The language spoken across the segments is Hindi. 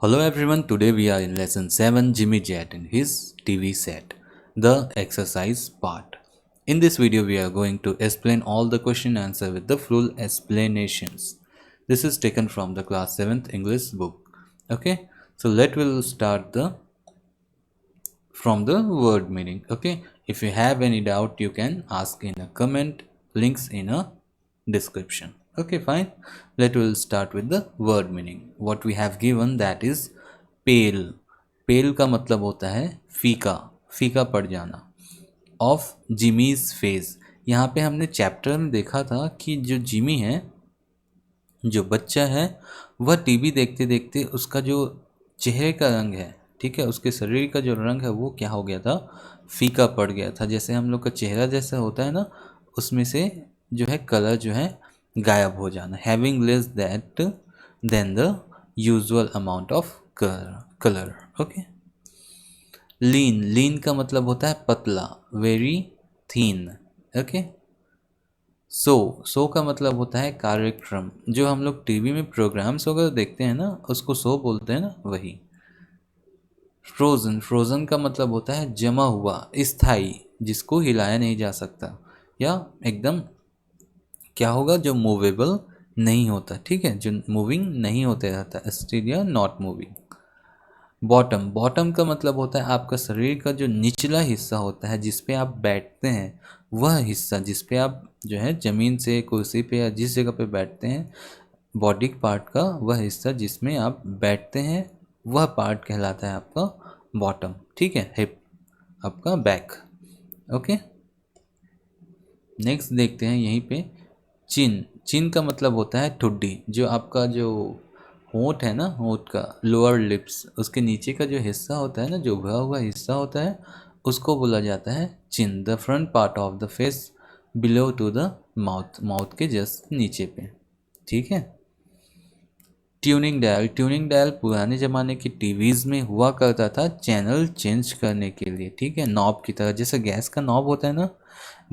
Hello everyone, today we are in lesson 7 Jimmy Jet and his TV set, the exercise part. In this video we are going to explain all the question answer with the full explanations. This is taken from the class 7th English book. Okay, so we'll start the from the word meaning. Okay, if you have any doubt you can ask in a comment, links in a description. Okay, fine. We'll start with the word meaning. What we have given, that is pale. पेल का मतलब होता है फीका, फीका पड़ जाना. ऑफ जिमीज फेस, यहाँ पे हमने चैप्टर में देखा था कि जो जिमी है, जो बच्चा है, वह टीवी देखते देखते उसका जो चेहरे का रंग है, ठीक है, उसके शरीर का जो रंग है वो क्या हो गया था, फीका पड़ गया था. जैसे हम लोग का चेहरा जैसा होता है ना, उसमें से जो है कलर जो है गायब हो जाना. Having less that then the usual amount of colour. Okay. Lean, lean का मतलब होता है पतला, वेरी थीन. ओके. सो का मतलब होता है कार्यक्रम. जो हम लोग टीवी में प्रोग्राम्स वगैरह देखते हैं ना, उसको शो बोलते हैं ना, वही. फ्रोजन, फ्रोजन का मतलब होता है जमा हुआ, स्थाई, जिसको हिलाया नहीं जा सकता, या एकदम क्या होगा, जो मूवेबल नहीं होता, ठीक है, जो मूविंग नहीं होते रहता, स्टिल या नॉट मूविंग. बॉटम, बॉटम का मतलब होता है आपका शरीर का जो निचला हिस्सा होता है, जिस पे आप बैठते हैं, वह हिस्सा जिस पे आप जो है ज़मीन से, कुर्सी पे या जिस जगह पे बैठते हैं, बॉडी पार्ट का वह हिस्सा जिसमें आप बैठते हैं, वह पार्ट कहलाता है आपका बॉटम. ठीक है. हिप, आपका बैक. ओके. नेक्स्ट देखते हैं यहीं पे चिन. चिन का मतलब होता है ठुड्डी. जो आपका जो होंठ है ना, होंठ का लोअर लिप्स, उसके नीचे का जो हिस्सा होता है ना, जो उभरा हुआ हिस्सा होता है, उसको बोला जाता है chin. The front part of the face below to the mouth, mouth के जस्ट नीचे पे. ठीक है. ट्यूनिंग डायल, ट्यूनिंग डायल पुराने ज़माने की टीवीज़ में हुआ करता था चैनल चेंज करने के लिए. ठीक है. नॉब की तरह, जैसे गैस का नॉब होता है ना,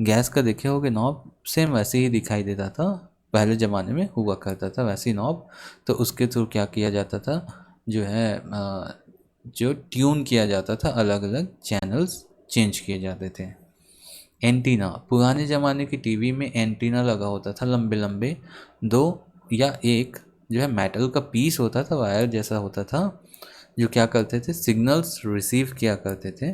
गैस का देखे होगे नॉब, सेम वैसे ही दिखाई देता था, पहले ज़माने में हुआ करता था वैसे ही नॉब. तो उसके थ्रू क्या किया जाता था, जो है जो ट्यून किया जाता था, अलग अलग चैनल्स चेंज किए जाते थे. एंटीना, पुराने ज़माने की टीवी में एंटीना लगा होता था, लंबे लंबे दो या एक जो है मेटल का पीस होता था, वायर जैसा होता था, जो क्या करते थे, सिग्नल्स रिसीव किया करते थे,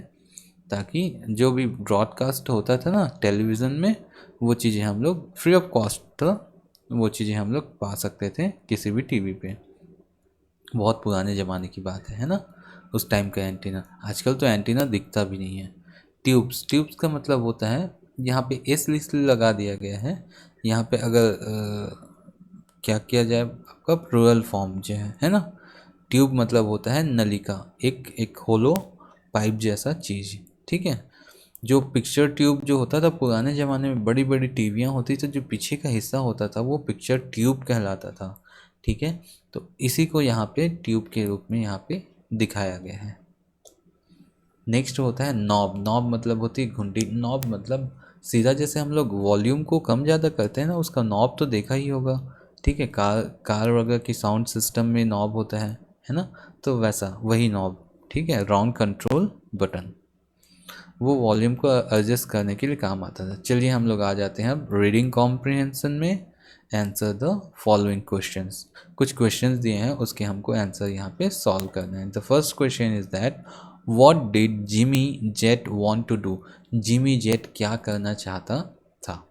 ताकि जो भी ब्रॉडकास्ट होता था ना टेलीविज़न में, वो चीज़ें हम लोग फ्री ऑफ कॉस्ट, वो चीज़ें हम लोग पा सकते थे किसी भी टीवी पे. बहुत पुराने ज़माने की बात है ना, उस टाइम का एंटीना. आजकल तो एंटीना दिखता भी नहीं है. ट्यूब्स, ट्यूब्स का मतलब होता है, यहाँ पे एस लिस्ट लगा दिया गया है. यहाँ पे अगर क्या किया जाए, आपका प्लूरल फॉर्म जो है ना, ट्यूब मतलब होता है नलिका, एक एक होलो पाइप जैसा चीज़. ठीक है. जो पिक्चर ट्यूब जो होता था पुराने ज़माने में, बड़ी बड़ी टीवियाँ होती थी, जो पीछे का हिस्सा होता था वो पिक्चर ट्यूब कहलाता था. ठीक है. तो इसी को यहाँ पे ट्यूब के रूप में यहाँ पे दिखाया गया है. नेक्स्ट होता है नॉब. नॉब मतलब होती है घुंडी. नॉब मतलब सीधा, जैसे हम लोग वॉल्यूम को कम ज़्यादा करते हैं ना, उसका नॉब तो देखा ही होगा. ठीक है. कार कार वगैरह की साउंड सिस्टम में नॉब होता है ना, तो वैसा वही नॉब. ठीक है. राउंड कंट्रोल बटन, वो वॉल्यूम को एडजस्ट करने के लिए काम आता था. चलिए हम लोग आ जाते हैं अब रीडिंग कॉम्प्रिहेंशन में. Answer the following questions. कुछ क्वेश्चंस दिए हैं, उसके हमको आंसर यहाँ पे सॉल्व करना है. The first question is that what did Jimmy Jet want to do. Jimmy Jet क्या करना चाहता था.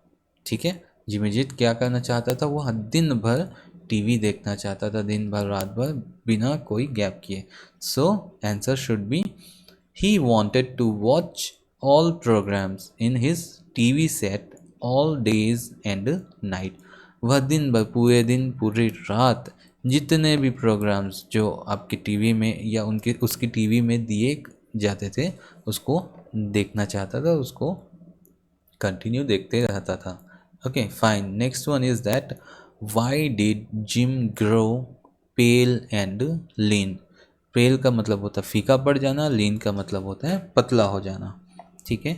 ठीक है. जिमी जेट क्या करना चाहता था, वो दिन भर टीवी देखना चाहता था, दिन भर रात भर बिना कोई गैप किए. So answer should be he wanted to watch all programs in his TV set all days and night. वह दिन भर, पूरे दिन पूरी रात, जितने भी प्रोग्राम्स जो आपकी टीवी में या उनके उसकी टीवी में दिए जाते थे, उसको देखना चाहता था, उसको कंटिन्यू देखते रहता था. Okay fine. Next one is that why did Jim grow pale and lean. Pale का मतलब होता है फीका पड़ जाना, लीन का मतलब होता है पतला हो जाना. ठीक है.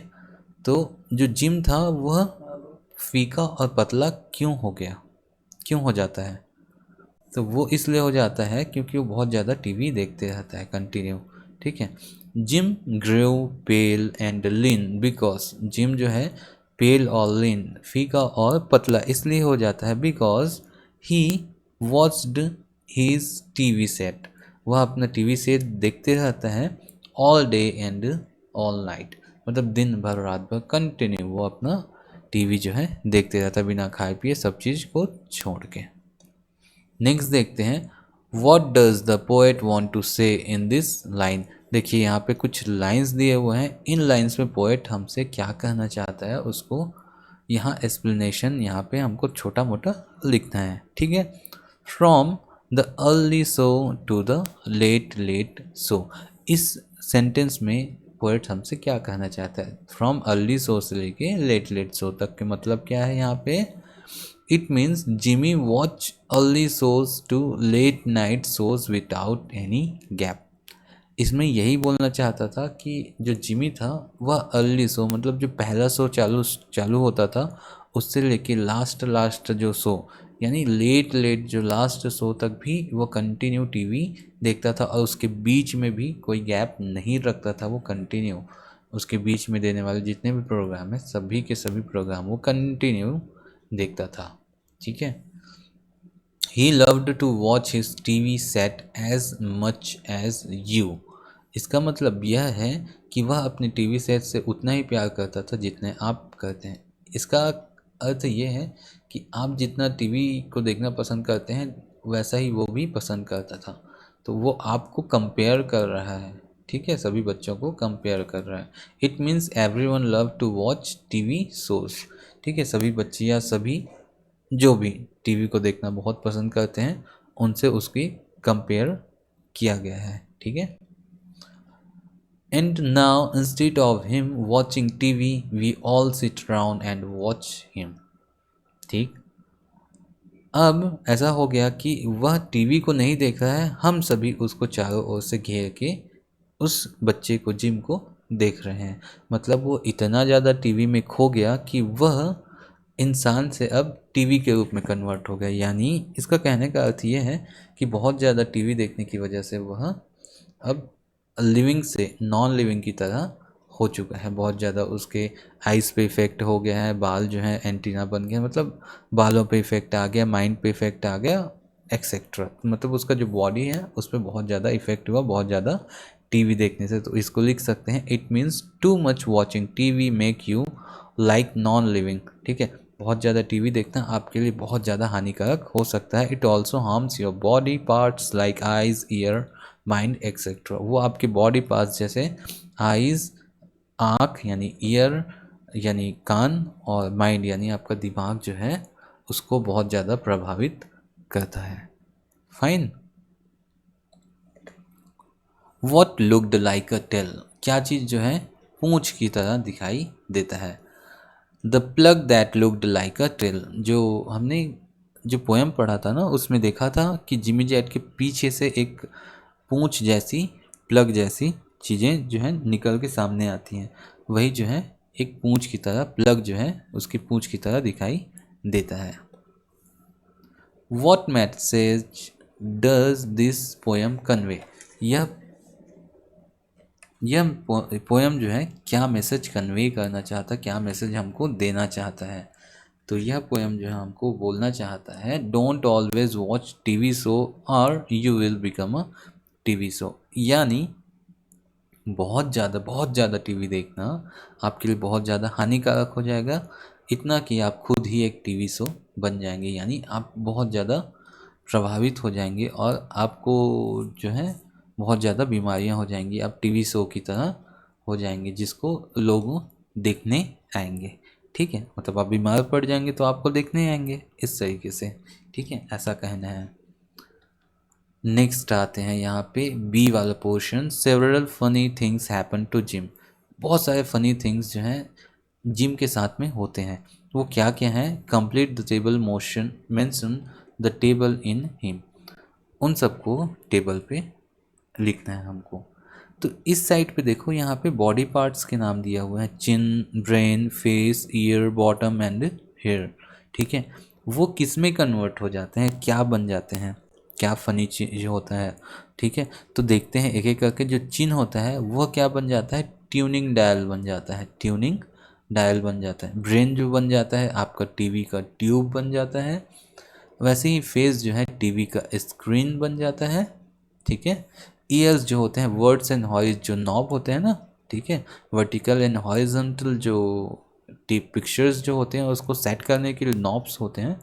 तो जो जिम था वह फीका और पतला क्यों हो गया, क्यों हो जाता है. तो वो इसलिए हो जाता है क्योंकि वो बहुत ज़्यादा टीवी देखते रहता है कंटिन्यू। ठीक है। Jim grew pale and lean because Jim जो है पेल और लीन फीका और पतला इसलिए हो जाता है because he watched his TV set, वह अपना टीवी सेट देखते रहता है all day and all night, मतलब दिन भर रात भर कंटिन्यू वो अपना टीवी जो है देखते रहता है बिना खाए पिए सब चीज़ को छोड़ के। नेक्स्ट देखते हैं what does the poet want to say in this line. देखिए यहाँ पे कुछ लाइंस दिए हुए हैं, इन लाइंस में पोएट हमसे क्या कहना चाहता है उसको यहाँ एक्सप्लेनेशन यहाँ पे हमको छोटा मोटा लिखना है। ठीक है। From the early so to the late late so, इस सेंटेंस में पोएट हमसे क्या कहना चाहता है। फ्रॉम अर्ली सो से लेके लेट लेट सो तक के मतलब क्या है यहाँ पे, it means Jimmy watch early shows to late night shows without any gap. इसमें यही बोलना चाहता था कि जो जिमी था वह अर्ली शो मतलब जो पहला शो चालू होता था उससे लेके लास्ट जो शो यानी लेट लेट जो लास्ट शो तक भी वो कंटिन्यू टीवी देखता था और उसके बीच में भी कोई गैप नहीं रखता था, वो कंटिन्यू उसके बीच में देने वाले जितने भी प्रोग्राम है सभी के सभी प्रोग्राम वो कंटिन्यू देखता था। ठीक है। He loved to watch his TV set as much as you, इसका मतलब यह है कि वह अपने टीवी सेट से उतना ही प्यार करता था जितने आप करते हैं। इसका अर्थ ये है कि आप जितना टीवी को देखना पसंद करते हैं वैसा ही वो भी पसंद करता था, तो वो आपको कंपेयर कर रहा है। ठीक है, सभी बच्चों को कंपेयर कर रहा है। It means everyone love to watch TV shows. ठीक है, सभी बच्चे या सभी जो भी टीवी को देखना बहुत पसंद करते हैं उनसे उसकी कंपेयर किया गया है। ठीक है। And now instead of him watching TV we all sit round and watch him. ठीक, अब ऐसा हो गया कि वह टीवी को नहीं देख रहा है, हम सभी उसको चारों ओर से घेर के उस बच्चे को जिम को देख रहे हैं। मतलब वो इतना ज़्यादा टीवी में खो गया कि वह इंसान से अब टीवी के रूप में कन्वर्ट हो गया। यानी इसका कहने का अर्थ ये है कि बहुत ज़्यादा टीवी देखने की वजह से वह अब लिविंग से नॉन लिविंग की तरह हो चुका है। बहुत ज़्यादा उसके आइज़ पे इफ़ेक्ट हो गया है, बाल जो है एंटीना बन गया, मतलब बालों पे इफ़ेक्ट आ गया, माइंड पे इफ़ेक्ट आ गया एक्सेट्रा। मतलब उसका जो बॉडी है उस पर बहुत ज़्यादा इफ़ेक्ट हुआ बहुत ज़्यादा टीवी देखने से। तो इसको लिख सकते हैं it means too much watching TV make you like non living. ठीक है, बहुत ज़्यादा टीवी देखना आपके लिए बहुत ज़्यादा हानिकारक हो सकता है। It also harms your body parts like eyes year mind etcetera. वो आपके बॉडी पार्ट्स जैसे आइज़ आँख यानी ईयर यानी कान और माइंड यानी आपका दिमाग जो है उसको बहुत ज़्यादा प्रभावित करता है। Fine. What looked like a tail, क्या चीज़ जो है पूंछ की तरह दिखाई देता है। The plug that looked like a tail, जो हमने जो पोएम पढ़ा था ना उसमें देखा था कि जिमी जेट के पीछे से एक पूंछ जैसी प्लग जैसी चीज़ें जो है निकल के सामने आती हैं, वही जो है एक पूंछ की तरह प्लग जो है उसकी पूंछ की तरह दिखाई देता है। What message does this poem convey, यह पोएम जो है क्या मैसेज कन्वे करना चाहता है, क्या मैसेज हमको देना चाहता है। तो यह पोएम जो है हमको बोलना चाहता है don't always watch TV show और you will become a TV show. यानी बहुत ज़्यादा टीवी देखना आपके लिए बहुत ज़्यादा हानिकारक हो जाएगा, इतना कि आप खुद ही एक टीवी शो बन जाएंगे। यानी आप बहुत ज़्यादा प्रभावित हो जाएंगे और आपको जो है बहुत ज़्यादा बीमारियां हो जाएंगी, आप टीवी शो की तरह हो जाएंगे जिसको लोग देखने आएंगे। ठीक है, मतलब आप बीमार पड़ जाएंगे तो आपको देखने आएंगे इस तरीके से। ठीक है, ऐसा कहना है। नेक्स्ट आते हैं यहाँ पे बी वाला portion, several funny things happen to Jim. बहुत सारे फनी थिंग्स जो हैं जिम के साथ में होते हैं, वो क्या क्या हैं। Complete the table motion mention the table in him, उन सबको टेबल पे लिखना है हमको। तो इस साइड पे देखो यहाँ पे बॉडी पार्ट्स के नाम दिया हुआ है, chin, brain, face, ear, bottom and hair. ठीक है, वो किस में कन्वर्ट हो जाते हैं, क्या बन जाते हैं। क्या फनी चीज होता है। ठीक है, तो देखते हैं एक एक करके। जो चिन होता है वह क्या बन जाता है, ट्यूनिंग डायल बन जाता है, ट्यूनिंग डायल बन जाता है। ब्रेन जो बन जाता है आपका टीवी का ट्यूब बन जाता है। वैसे ही फेस जो है टीवी का स्क्रीन बन जाता है। ठीक है, ईयर्स जो होते हैं वर्ड्स एंड हॉइज जो नॉब होते हैं ना, ठीक है, वर्टिकल एंड हॉरिजॉन्टल जो टिप पिक्चर्स जो होते हैं उसको सेट करने के लिए नॉब्स होते हैं,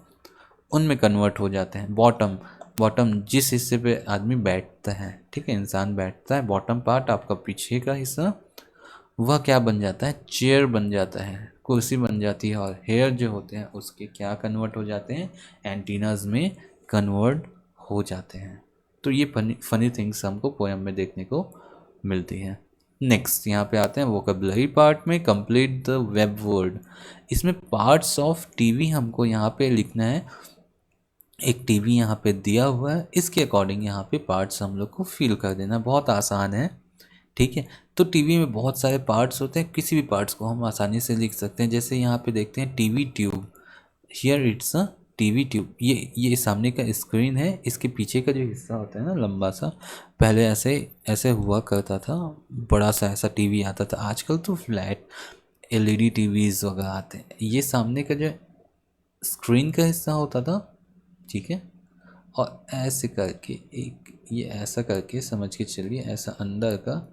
उनमें कन्वर्ट हो जाते हैं। बॉटम, बॉटम जिस हिस्से पे आदमी बैठता है, ठीक है, इंसान बैठता है, बॉटम पार्ट आपका पीछे का हिस्सा, वह क्या बन जाता है, चेयर बन जाता है, कुर्सी बन जाती है। और हेयर जो होते हैं उसके क्या कन्वर्ट हो जाते हैं, एंटीनाज में कन्वर्ट हो जाते हैं। तो ये फनी फनी थिंग्स हमको पोएम में देखने को मिलती है। नेक्स्ट यहाँ पे आते हैं वोकेबलरी पार्ट में, कंप्लीट द वेब वर्ड। इसमें पार्ट्स ऑफ टीवी हमको यहाँ पे लिखना है। एक टीवी यहाँ पे दिया हुआ है, इसके अकॉर्डिंग यहाँ पे पार्ट्स हम लोग को फिल कर देना, बहुत आसान है। ठीक है, तो टीवी में बहुत सारे पार्ट्स होते हैं, किसी भी पार्ट्स को हम आसानी से लिख सकते हैं। जैसे यहाँ पे देखते हैं TV tube, here it's a TV tube. ये सामने का स्क्रीन है, इसके पीछे का जो हिस्सा होता है ना लंबा सा, पहले ऐसे ऐसे हुआ करता था, बड़ा सा ऐसा टीवी आता था। आजकल तो फ्लैट एलईडी टीवीज वगैरह आते हैं। ये सामने का जो स्क्रीन का हिस्सा होता था, ठीक है, और ऐसे करके एक ये ऐसा करके समझ के चलिए, ऐसा अंदर का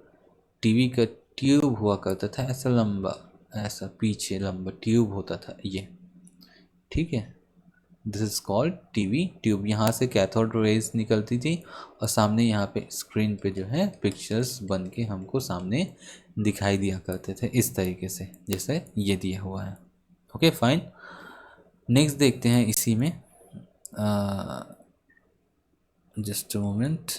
टीवी का ट्यूब हुआ करता था, ऐसा लंबा, ऐसा पीछे लंबा ट्यूब होता था ये। ठीक है, this is called TV tube. यहाँ से कैथोड रेज निकलती थी और सामने यहाँ पे स्क्रीन पे जो है पिक्चर्स बन के हमको सामने दिखाई दिया करते थे, इस तरीके से जैसे ये दिया हुआ है। ओके फाइन, नेक्स्ट देखते हैं इसी में, जस्ट अ मोमेंट।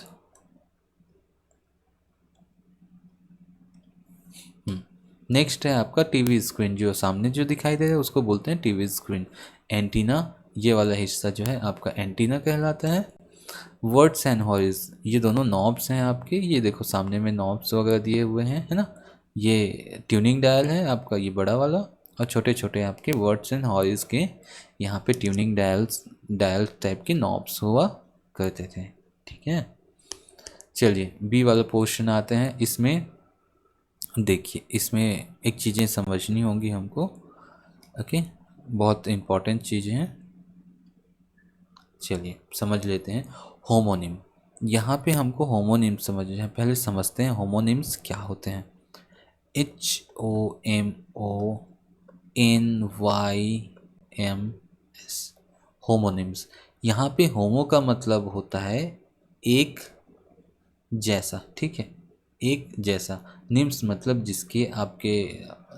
नेक्स्ट है आपका टीवी स्क्रीन, जो सामने जो दिखाई दे रहा है उसको बोलते हैं टीवी स्क्रीन। एंटीना, ये वाला हिस्सा जो है आपका एंटीना कहलाता है। वर्ड्स एंड हॉरिज, ये दोनों नॉब्स हैं आपके, ये देखो सामने में नॉब्स वगैरह दिए हुए हैं, है ना। ये ट्यूनिंग डायल है आपका, ये बड़ा वाला, और छोटे छोटे आपके वर्ड्स एंड हॉरिज के यहाँ पे ट्यूनिंग डायल टाइप के नॉब्स हुआ करते थे। ठीक है, चलिए बी वाला पोर्शन आते हैं। इसमें देखिए, इसमें एक चीज़ें समझनी होंगी हमको। ओके, बहुत इम्पोर्टेंट चीज़ें हैं, चलिए समझ लेते हैं। होमोनिम, यहाँ पे हमको होमोनिम समझना है। पहले समझते हैं होमोनिम्स क्या होते हैं। HOMONYMS, homonyms. यहाँ पे होमो का मतलब होता है एक जैसा, ठीक है, एक जैसा। निम्स मतलब जिसके आपके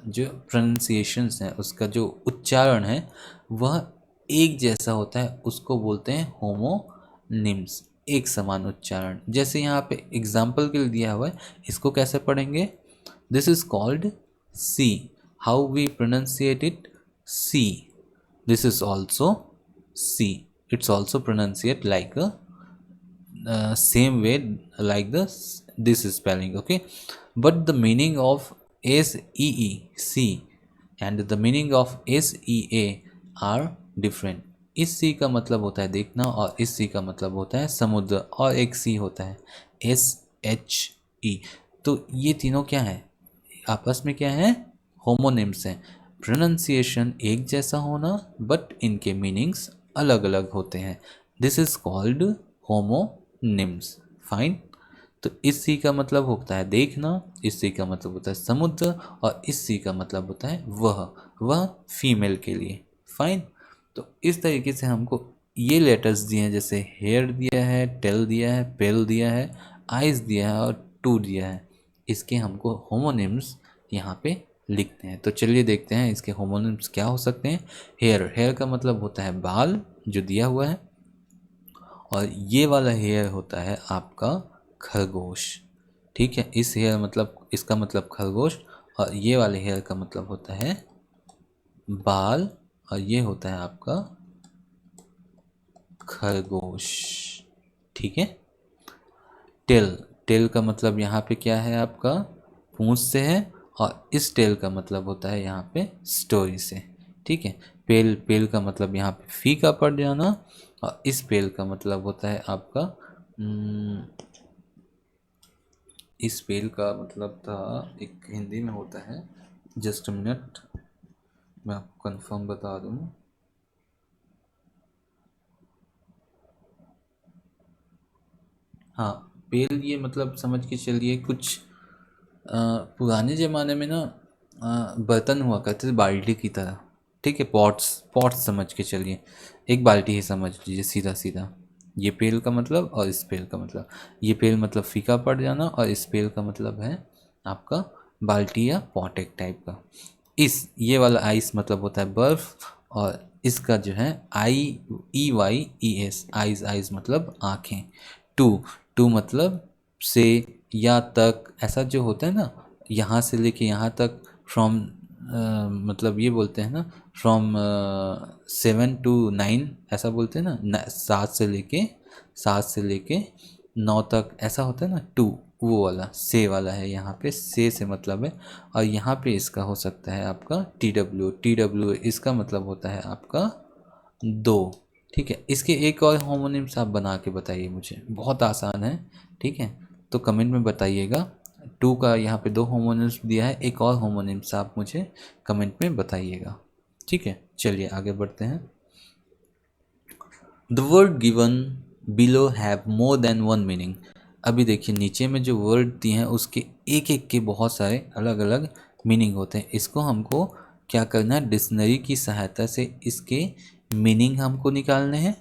जो प्रोनाउंसिएशंस हैं, उसका जो उच्चारण है वह एक जैसा होता है, उसको बोलते हैं होमोनिम्स, एक समान उच्चारण। जैसे यहाँ पे एग्जाम्पल के लिए दिया हुआ है, इसको कैसे पढ़ेंगे, this is called C, how we pronounciate it, C. This is also C, it's also pronounciate like a same way like this spelling, okay. But the meaning of SEE and the meaning of SEA are different. इस सी का मतलब होता है देखना, और इस सी का मतलब होता है समुद्र, और एक सी होता है SHE। तो ये तीनों क्या है, आपस में क्या है, होमोनिम्स हैं। प्रोनाउंसिएशन एक जैसा होना, बट इनके मीनिंग्स अलग अलग होते हैं। This is called homonyms. Fine, तो इस सी का मतलब होता है देखना, इस सी का मतलब होता है समुद्र, और इस सी का मतलब होता है वह फीमेल के लिए। फाइन, तो इस तरीके से हमको ये लेटर्स दिए हैं, जैसे हेयर दिया है, टेल दिया है, पेल दिया है, आइज दिया है, और टू दिया है। इसके हमको होमोनिम्स यहाँ पे लिखते हैं। तो चलिए देखते हैं इसके होमोनिम्स क्या हो सकते हैं। हेयर, हेयर का मतलब होता है बाल, जो दिया हुआ है, और ये वाला हेयर होता है आपका खरगोश। ठीक है, इस हेयर मतलब, इसका मतलब खरगोश, और ये वाले हेयर का मतलब होता है बाल, और ये होता है आपका खरगोश। ठीक है, टेल, टेल का मतलब यहाँ पे क्या है आपका, पूंछ से है, और इस टेल का मतलब होता है यहाँ पे स्टोरी से। ठीक है, पेल, पेल का मतलब यहाँ पे फी का पड़ जाना, और इस पेल का मतलब होता है आपका इस पेल का मतलब था, एक हिंदी में होता है, जस्ट मिनट मैं आपको कंफर्म बता दूं। हाँ, पेल ये मतलब समझ के चलिए कुछ पुराने ज़माने में ना बर्तन हुआ करते थे बाल्टी की तरह। ठीक है, पॉट्स पॉट्स समझ के चलिए, एक बाल्टी ही समझ लीजिए सीधा सीधा। ये पेल का मतलब और इस पेल का मतलब, ये पेल मतलब फीका पड़ जाना और इस पेल का मतलब है आपका बाल्टी या पॉट एक टाइप का। इस ये वाला आइस मतलब होता है बर्फ, और इसका जो है IEYES, आइज आइज मतलब आँखें। टू टू मतलब से या तक, ऐसा जो होता है ना, यहाँ से लेके यहाँ तक, फ्रॉम मतलब ये बोलते हैं ना, फ्रॉम 7 to 9 ऐसा बोलते हैं ना, 7 से लेके 9 तक ऐसा होता है ना, टू वो वाला से वाला है, यहाँ पे से मतलब है। और यहाँ पे इसका हो सकता है आपका TW इसका मतलब होता है आपका दो। ठीक है, इसके एक और होमोनिम्स आप बना के बताइए मुझे, बहुत आसान है। ठीक है, तो कमेंट में बताइएगा। टू का यहाँ पे दो होमोनिम्स दिया है, एक और होमोनिम्स आप मुझे कमेंट में बताइएगा। ठीक है, चलिए आगे बढ़ते हैं। The word given below have more than one meaning. अभी देखिए नीचे में जो वर्ड दिए हैं उसके एक एक के बहुत सारे अलग अलग मीनिंग होते हैं। इसको हमको क्या करना है, डिक्शनरी की सहायता से इसके मीनिंग हमको निकालने हैं,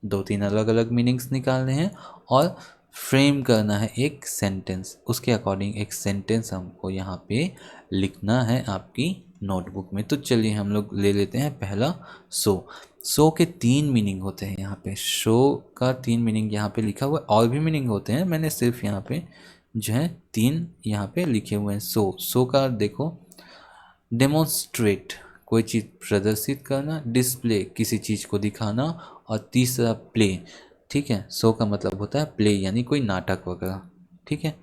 दो तीन अलग अलग मीनिंग्स निकालने हैं, और फ्रेम करना है एक सेंटेंस। उसके अकॉर्डिंग एक सेंटेंस हमको यहाँ पे लिखना है आपकी नोटबुक में। तो चलिए हम लोग ले लेते हैं पहला शो के तीन मीनिंग होते हैं यहाँ पे। शो का तीन मीनिंग यहाँ पे लिखा हुआ है, और भी मीनिंग होते हैं, मैंने सिर्फ यहाँ पे जो है तीन यहाँ पे लिखे हुए हैं। शो का देखो, डेमोन्स्ट्रेट कोई चीज़ प्रदर्शित करना, डिस्प्ले किसी चीज़ को दिखाना, और तीसरा प्ले। ठीक है, शो का मतलब होता है प्ले यानी कोई नाटक वगैरह। ठीक है,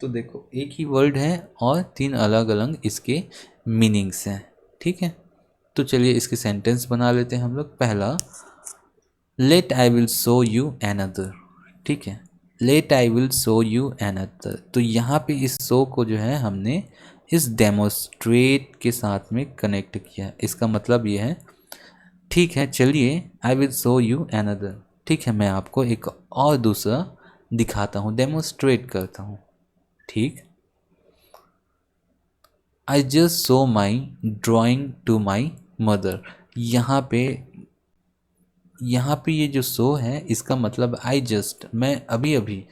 तो देखो एक ही वर्ड है और तीन अलग अलग इसके मीनिंग्स हैं। ठीक है, तो चलिए इसके सेंटेंस बना लेते हैं हम लोग। पहला, let I will show you another. ठीक है, let I will show you another, तो यहाँ पे इस शो को जो है हमने इस डेमोस्ट्रेट के साथ में कनेक्ट किया है। इसका मतलब ये है, ठीक है चलिए, आई विल शो यू अनदर। ठीक है, मैं आपको एक और दूसरा दिखाता हूँ, डेमोस्ट्रेट करता हूँ। ठीक, I just show my drawing to my mother. यहाँ पे ये जो शो है इसका मतलब आई जस्ट, मैं अभी अभी,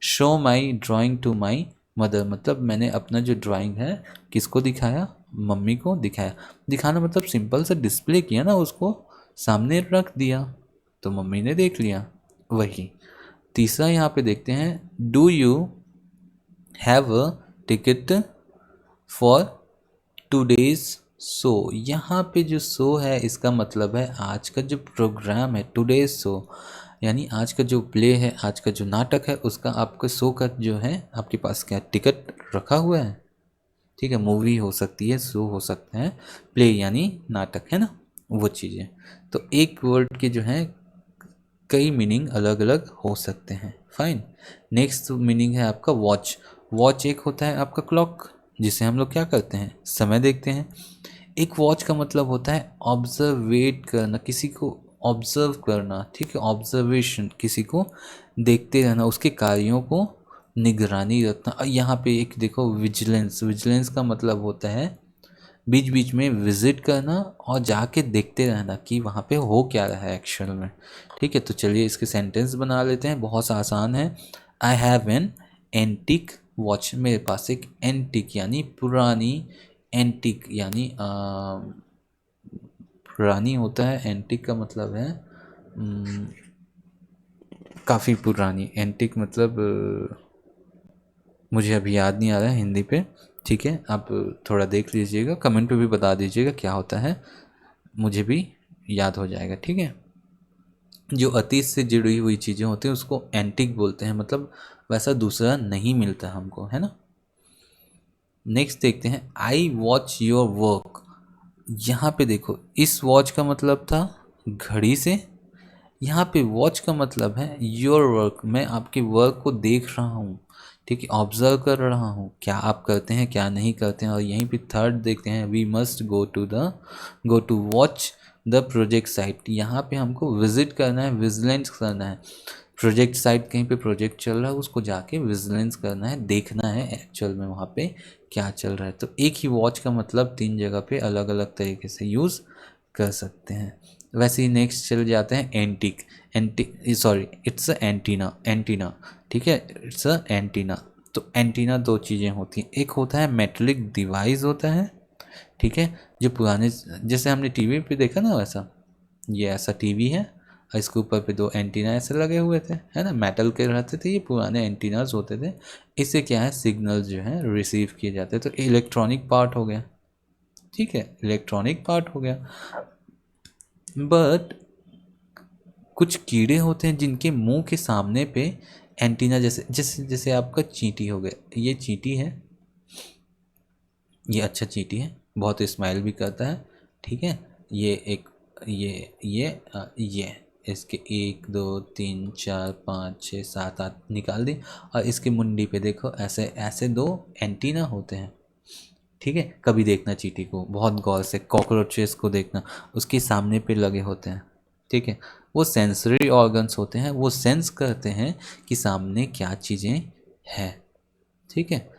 show my drawing to my mother मतलब मैंने अपना जो ड्राइंग है किसको दिखाया, मम्मी को दिखाया। दिखाना मतलब सिंपल सा डिस्प्ले किया ना, उसको सामने रख दिया तो मम्मी ने देख लिया, वही। तीसरा यहाँ पे देखते हैं, do you have a ticket for today's show. यहाँ पे जो शो है इसका मतलब है आज का जो प्रोग्राम है, टूडेज शो, यानी आज का जो प्ले है, आज का जो नाटक है, उसका आपका शो का जो है आपके पास क्या टिकट रखा हुआ है। ठीक है, मूवी हो सकती है, शो हो सकता है, प्ले यानी नाटक, है ना, वो चीज़ें। तो एक वर्ड के जो है कई मीनिंग अलग अलग हो सकते हैं। फाइन, नेक्स्ट मीनिंग है आपका वॉच। वॉच एक होता है आपका क्लॉक, जिसे हम लोग क्या करते हैं, समय देखते हैं। एक वॉच का मतलब होता है ऑब्जर्वेट करना, किसी को ऑब्जर्व करना। ठीक है, ऑब्जर्वेशन, किसी को देखते रहना, उसके कार्यों को निगरानी रखना। और यहाँ पे एक देखो विजिलेंस, विजिलेंस का मतलब होता है बीच बीच में विजिट करना और जाके देखते रहना कि वहाँ पे हो क्या रहा है एक्चुअल में। ठीक है, तो चलिए इसके सेंटेंस बना लेते हैं, बहुत आसान है। I have an antique watch, मेरे पास एक एंटिक यानी पुरानी, एंटिक यानी पुरानी होता है, एंटिक का मतलब है काफ़ी पुरानी। एंटिक मतलब मुझे अभी याद नहीं आ रहा है हिंदी पे। ठीक है, आप थोड़ा देख लीजिएगा, कमेंट पे भी बता दीजिएगा क्या होता है, मुझे भी याद हो जाएगा। ठीक है, जो अतीत से जुड़ी हुई चीज़ें होती हैं उसको एंटिक बोलते हैं, मतलब वैसा दूसरा नहीं मिलता हमको, है ना। नेक्स्ट देखते हैं, आई वॉच योर वर्क। यहाँ पे देखो, इस वॉच का मतलब था घड़ी से, यहाँ पे वॉच का मतलब है योर वर्क, मैं आपके वर्क को देख रहा हूँ, ठीक है, ऑब्जर्व कर रहा हूँ क्या आप करते हैं क्या नहीं करते हैं। और यहीं पे थर्ड देखते हैं, we must go to watch the project site, यहाँ पे हमको विजिट करना है, विजिलेंस करना है। प्रोजेक्ट साइट कहीं पे प्रोजेक्ट चल रहा है उसको जाके विजिलेंस करना है, देखना है एक्चुअल में वहाँ पे क्या चल रहा है। तो एक ही वॉच का मतलब तीन जगह पे अलग अलग तरीके से यूज़ कर सकते हैं। वैसे ही नेक्स्ट चले जाते हैं antique, sorry it's a antenna, antenna, ठीक है, इट्स अ एंटीना। तो एंटीना दो चीज़ें होती हैं, एक होता है मेटलिक डिवाइस होता है, ठीक है, जो पुराने जैसे हमने टीवी पे देखा ना वैसा, ये ऐसा टीवी है और इसके ऊपर पे दो एंटीना ऐसे लगे हुए थे, है ना, मेटल के रहते थे, ये पुराने एंटीनाज होते थे। इससे क्या है सिग्नल जो है रिसीव किए जाते हैं, तो इलेक्ट्रॉनिक पार्ट हो गया, ठीक है, इलेक्ट्रॉनिक पार्ट हो गया। बट कुछ कीड़े होते हैं जिनके मुंह के सामने पे एंटीना, जैसे जैसे जैसे आपका चींटी हो गया, ये चींटी है, ये अच्छा चींटी है, बहुत स्माइल भी करता है, ठीक है, ये एक ये इसके एक दो तीन चार पाँच छः सात आठ निकाल दी, और इसके मुंडी पे देखो ऐसे ऐसे दो एंटीना होते हैं, ठीक है। कभी देखना चींटी को बहुत गौर से, कॉकरोचेस को देखना, उसके सामने पे लगे होते हैं, ठीक है, वो सेंसरी ऑर्गन्स होते हैं, वो सेंस करते हैं कि सामने क्या चीज़ें हैं, ठीक है।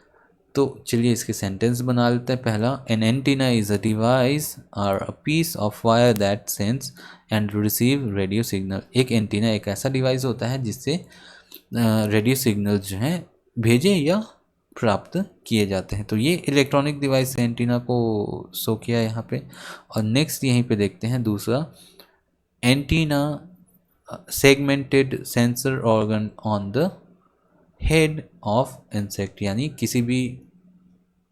तो चलिए इसके सेंटेंस बना लेते हैं। पहला, an antenna is a device or a piece of wire that sense and receive radio signal. एक एंटीना एक ऐसा डिवाइस होता है जिससे रेडियो सिग्नल जो हैं भेजे या प्राप्त किए जाते हैं। तो ये इलेक्ट्रॉनिक डिवाइस एंटीना को शो किया यहाँ पे। और नेक्स्ट यहीं पे देखते हैं दूसरा, antenna segmented sensor organ on the head of insect, यानी किसी भी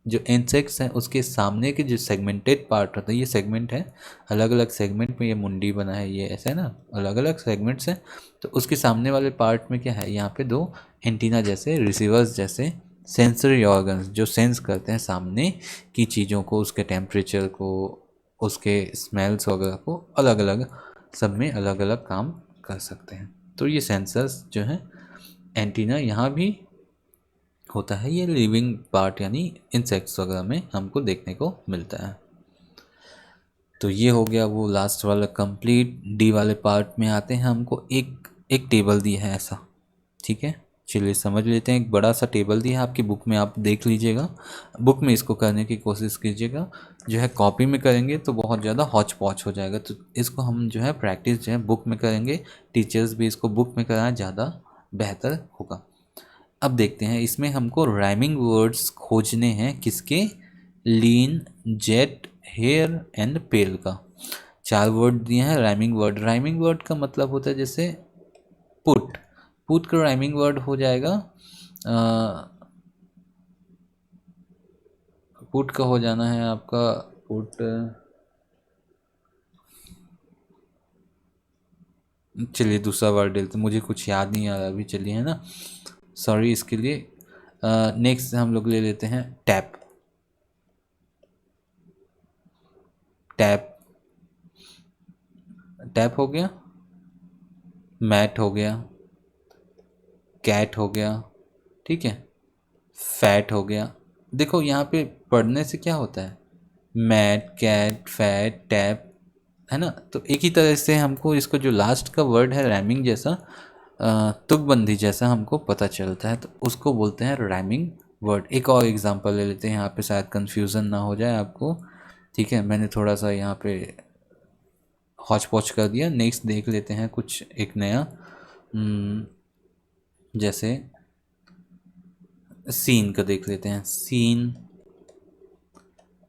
जो इंसेक्ट्स हैं उसके सामने के जो सेगमेंटेड पार्ट होता है, ये सेगमेंट है, अलग अलग सेगमेंट में ये मुंडी बना है, ये ऐसा है ना, अलग अलग सेगमेंट्स हैं। तो उसके सामने वाले पार्ट में क्या है, यहाँ पे दो एंटीना जैसे रिसीवर्स जैसे सेंसरी ऑर्गन्स जो सेंस करते हैं सामने की चीज़ों को, उसके टेम्परेचर को, उसके स्मेल्स वगैरह को, अलग अलग सब में अलग अलग काम कर सकते हैं। तो ये सेंसर्स जो हैं एंटीना यहाँ भी होता है, ये लिविंग पार्ट यानी इंसेक्ट्स वगैरह में हमको देखने को मिलता है। तो ये हो गया वो लास्ट वाला कंप्लीट। डी वाले पार्ट में आते हैं, हमको एक एक टेबल दिया है ऐसा, ठीक है, चलिए समझ लेते हैं। एक बड़ा सा टेबल दिया है आपकी बुक में, आप देख लीजिएगा, बुक में इसको करने की कोशिश कीजिएगा। जो है कॉपी में करेंगे तो बहुत ज़्यादा हौच पौच हो जाएगा, तो इसको हम जो है प्रैक्टिस जो है बुक में करेंगे, टीचर्स भी इसको बुक में कराएं, ज़्यादा बेहतर होगा। अब देखते हैं इसमें हमको राइमिंग वर्ड्स खोजने हैं, किसके, लीन, जेट, हेयर एंड पेल का। चार वर्ड दिए हैं राइमिंग वर्ड। राइमिंग वर्ड का मतलब होता है जैसे पुट, पुट का राइमिंग वर्ड हो जाएगा, पुट का हो जाना है आपका, पुट, चलिए दूसरा वर्ड लेते हैं, मुझे कुछ याद नहीं आ रहा अभी, चलिए, है ना, सॉरी इसके लिए। नेक्स्ट हम लोग ले लेते हैं टैप, टैप, टैप हो गया, मैट हो गया, कैट हो गया, ठीक है, फैट हो गया। देखो यहाँ पे पढ़ने से क्या होता है, मैट, कैट, फैट, टैप, है ना। तो एक ही तरह से हमको इसको जो लास्ट का वर्ड है रैमिंग जैसा, तुकबंदी जैसा हमको पता चलता है, तो उसको बोलते हैं रैमिंग वर्ड। एक और एग्जांपल ले लेते हैं यहाँ पे, शायद कन्फ्यूज़न ना हो जाए आपको, ठीक है, मैंने थोड़ा सा यहाँ पे हौच पौच कर दिया। नेक्स्ट देख लेते हैं कुछ एक नया, जैसे सीन का देख लेते हैं, सीन,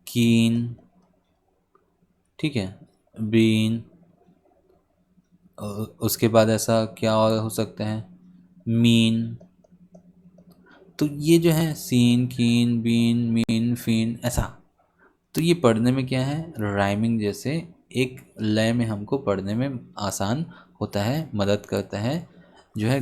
कीन, ठीक है, बीन, उसके बाद ऐसा क्या और हो सकता है, मीन। तो ये जो है सीन, कीन, बीन, मीन, फीन, ऐसा, तो ये पढ़ने में क्या है, राइमिंग जैसे एक लय में हमको पढ़ने में आसान होता है, मदद करता है, जो है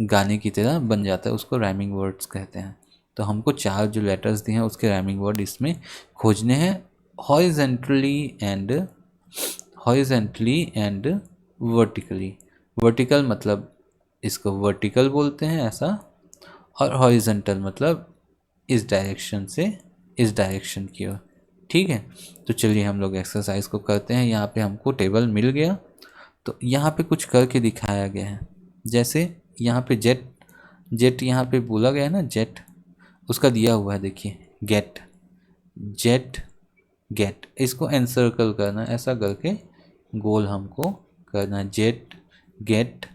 गाने की तरह बन जाता है, उसको राइमिंग वर्ड्स कहते हैं। तो हमको चार जो लेटर्स दिए हैं उसके राइमिंग वर्ड इसमें खोजने हैं, horizontally and, horizontally and vertically. Vertical मतलब इसको वर्टिकल बोलते हैं ऐसा, और हॉरिजॉन्टल मतलब इस डायरेक्शन से इस डायरेक्शन की ओर। ठीक है, तो चलिए हम लोग एक्सरसाइज को करते हैं। यहाँ पे हमको टेबल मिल गया, तो यहाँ पे कुछ करके दिखाया गया है। जैसे यहाँ पे जेट, जेट यहाँ पे बोला गया है ना, जेट उसका दिया हुआ है, देखिए गेट, जेट गेट, इसको एनसर्कल करना है, ऐसा करके गोल हमको करना है। जेट गेट,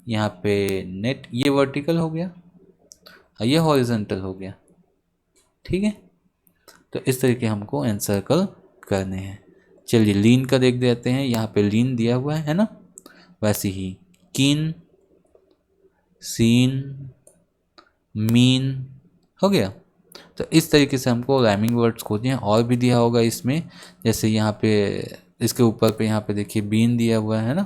यहाँ पे नेट, ये वर्टिकल हो गया और ये हॉरिजॉन्टल हो गया। ठीक है, तो इस तरीके हमको एनसर्कल करने हैं। चलिए लीन का देख देते हैं, यहाँ पे लीन दिया हुआ है ना, वैसे ही कीन, सीन, मीन हो गया। तो इस तरीके से हमको राइमिंग वर्ड्स खोजने हैं। और भी दिया होगा इसमें, जैसे यहाँ पे इसके ऊपर पे यहाँ पे देखिए बीन दिया हुआ है ना,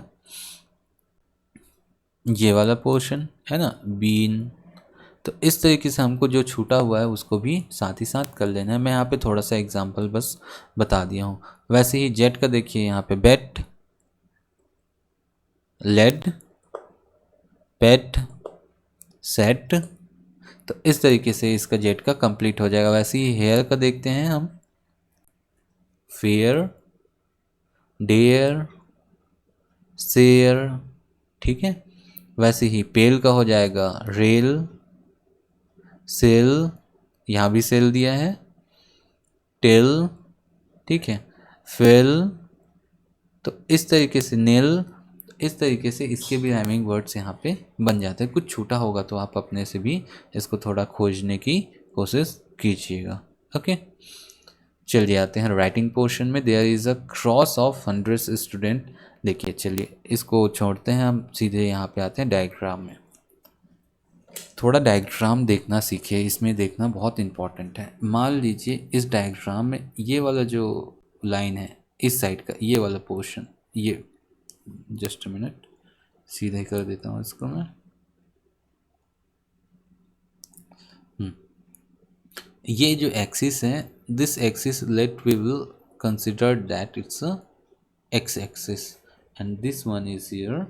ये वाला पोर्शन है ना बीन। तो इस तरीके से हमको जो छूटा हुआ है उसको भी साथ ही साथ कर लेना है। मैं यहाँ पे थोड़ा सा एग्जांपल बस बता दिया हूँ। वैसे ही जेट का देखिए यहाँ पे बेट, लेड, पेट, सेट। तो इस तरीके से इसका जेट का कंप्लीट हो जाएगा। वैसे ही हेयर का देखते हैं हम, फेयर, डेयर, शेयर। ठीक है, वैसे ही पेल का हो जाएगा रेल, सेल, यहाँ भी सेल दिया है, टेल। ठीक है, फेल। तो इस तरीके से नेल, इस तरीके से इसके भी राइमिंग वर्ड्स यहाँ पे बन जाते हैं। कुछ छूटा होगा तो आप अपने से भी इसको थोड़ा खोजने की कोशिश कीजिएगा। ओके, चलिए आते हैं राइटिंग पोर्शन में। There is a cross of 100 student. देखिए चलिए इसको छोड़ते हैं, हम सीधे यहाँ पे आते हैं डायग्राम में। थोड़ा डायग्राम देखना सीखिए, इसमें देखना बहुत इम्पॉर्टेंट है। मान लीजिए इस डायग्राम में ये वाला जो लाइन है इस साइड का, ये वाला पोर्शन, ये जस्ट अ मिनट सीधे कर देता हूँ इसको मैं। ये जो एक्सिस है, this axis let we will consider that it's a X axis and this one is your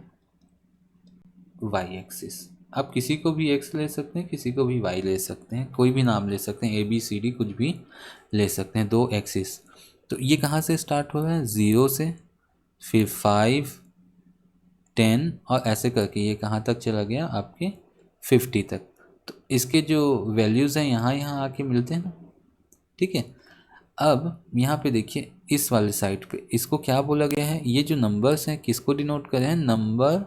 Y axis. आप किसी को भी एक्स ले सकते हैं, किसी को भी वाई ले सकते हैं, कोई भी नाम ले सकते हैं, ए बी सी डी कुछ भी ले सकते हैं। दो एक्सिस, तो ये कहाँ से स्टार्ट हुआ है, 0 से, फिर 5, 10 और ऐसे करके ये कहाँ तक चला गया आपके 50 तक। तो इसके जो वैल्यूज़ हैं यहाँ यहाँ आके मिलते हैं ना। ठीक है, अब यहाँ पे देखिए इस वाले साइड पे इसको क्या बोला गया है, ये जो नंबर्स हैं किसको डिनोट कर रहे हैं, नंबर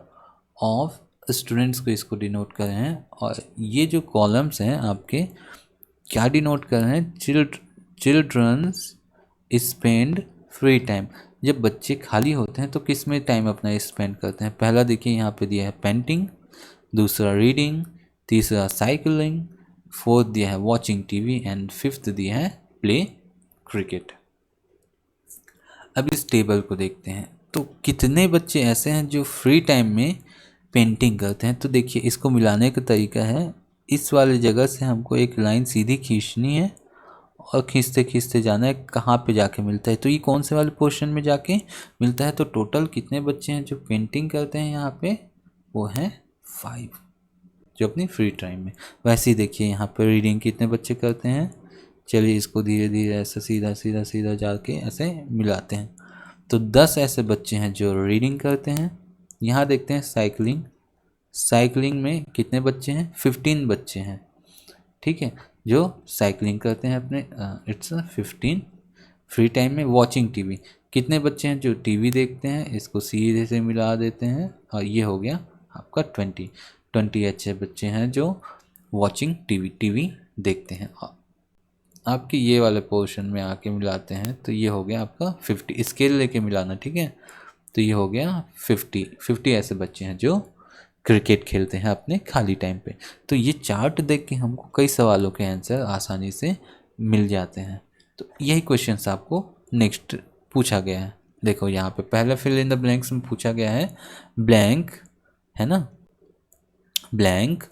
ऑफ स्टूडेंट्स को इसको डिनोट कर रहे हैं। और ये जो कॉलम्स हैं आपके क्या डिनोट कर रहे हैं, चिल्ड्रंस स्पेंड फ्री टाइम। जब बच्चे खाली होते हैं तो किस में टाइम अपना स्पेंड करते हैं। पहला देखिए यहाँ पे दिया है पेंटिंग, दूसरा रीडिंग, तीसरा साइकिलिंग, फोर्थ दिया है वॉचिंग टीवी एंड फिफ्थ दिया है प्ले क्रिकेट। अब इस टेबल को देखते हैं तो कितने बच्चे ऐसे हैं जो फ्री टाइम में पेंटिंग करते हैं। तो देखिए इसको मिलाने का तरीका है, इस वाले जगह से हमको एक लाइन सीधी खींचनी है और खींचते खींचते जाना है कहाँ पे जाके मिलता है। तो ये कौन से वाले पोर्शन में जाके मिलता है। तो टोटल कितने बच्चे हैं जो पेंटिंग करते हैं यहाँ पे, वो हैं 5 जो अपनी फ्री टाइम में। वैसे ही देखिए यहाँ पर रीडिंग कितने बच्चे करते हैं। चलिए इसको धीरे धीरे ऐसे सीधा सीधा सीधा जाके ऐसे मिलाते हैं। तो 10 ऐसे बच्चे हैं जो रीडिंग करते हैं। यहाँ देखते हैं साइकिलिंग, साइकिलिंग में कितने बच्चे हैं, 15 बच्चे हैं। ठीक है, जो साइकिलिंग करते हैं अपने, इट्स 15। फ्री टाइम में वॉचिंग टीवी, कितने बच्चे हैं जो टीवी देखते हैं, इसको सीधे से मिला देते हैं और ये हो गया आपका 20 अच्छे बच्चे हैं जो वॉचिंग टीवी देखते हैं। आपके ये वाले पोर्शन में आके मिलाते हैं तो ये हो गया आपका 50, स्केल लेके मिलाना। ठीक है, तो ये हो गया 50 ऐसे बच्चे हैं जो क्रिकेट खेलते हैं अपने खाली टाइम पे। तो ये चार्ट देख के हमको कई सवालों के आंसर आसानी से मिल जाते हैं। तो यही क्वेश्चंस आपको नेक्स्ट पूछा गया है। देखो यहाँ पे पहला फिल इन द ब्लैंक्स में पूछा गया है, ब्लैंक है ना, blank